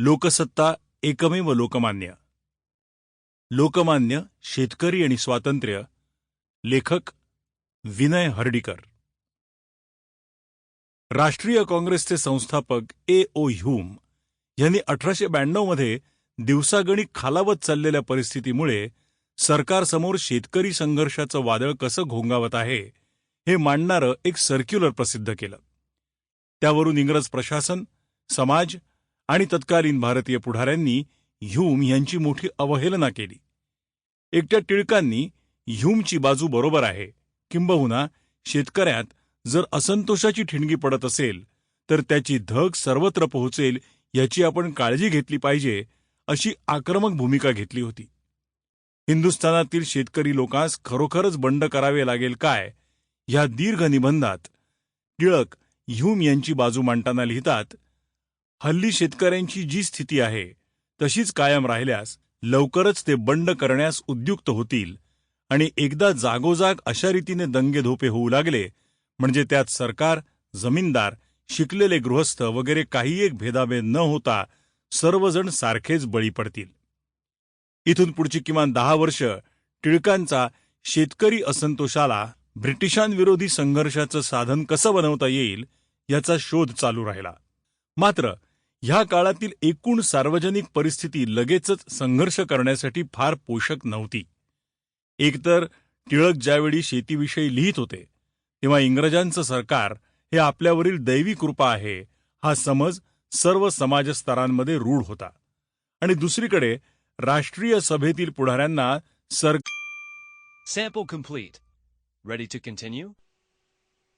लोकसत्ता एकमेव लोकमान्य. लोकमान्य शेतकरी आणि स्वातंत्र्य. लेखक विनय हर्डीकर. राष्ट्रीय काँग्रेसचे संस्थापक A.O. ह्यूम यांनी 1892 मध्ये दिवसागणिक खालावत चाललेल्या परिस्थितीमुळे सरकारसमोर शेतकरी संघर्षाचं वादळ कसं घोंगावत आहे हे मांडणारं एक सर्क्युलर प्रसिद्ध केलं. त्यावरून इंग्रज प्रशासन, समाज आणि तत्कालीन भारतीय पुढाऱ्यांनी ह्यूम यांची मोठी अवहेलना केली. एकट्या टिळकांनी ह्यूमची बाजू बरोबर आहे, किंबहुना शेतकऱ्यात जर असंतोषाची ठिणगी पडत असेल तर त्याची धग सर्वत्र पोहोचेल याची आपण काळजी घेतली पाहिजे, अशी आक्रमक भूमिका घेतली होती. हिंदुस्थानातील शेतकरी लोकांस खरोखरच बंड करावे लागेल काय, ह्या दीर्घ निबंधात टिळक ह्यूम यांची बाजू मांडताना लिहितात, हल्ली शेतकऱ्यांची जी स्थिती आहे तशीच कायम राहिल्यास लवकरच ते बंड करण्यास उद्युक्त होतील आणि एकदा जागोजाग अशा रीतीने दंगेधोपे होऊ लागले म्हणजे त्यात सरकार, जमीनदार, शिकलेले गृहस्थ वगैरे काही एक भेदाभेद न होता सर्वजण सारखेच बळी पडतील. इथून पुढची किमान 10 वर्ष टिळकांचा शेतकरी असंतोषाला ब्रिटिशांविरोधी संघर्षाचं साधन कसं बनवता येईल याचा शोध चालू राहिला. मात्र ह्या काळातील एकूण सार्वजनिक परिस्थिती लगेचच संघर्ष करण्यासाठी फार पोषक नव्हती. एकतर टिळक ज्यावेळी शेतीविषयी लिहित होते तेव्हा इंग्रजांचं सरकार हे आपल्यावरील दैवी कृपा आहे हा समज सर्व समाजस्तरांमध्ये रूढ होता, आणि दुसरीकडे राष्ट्रीय सभेतील पुढाऱ्यांना Sample complete. Ready to continue?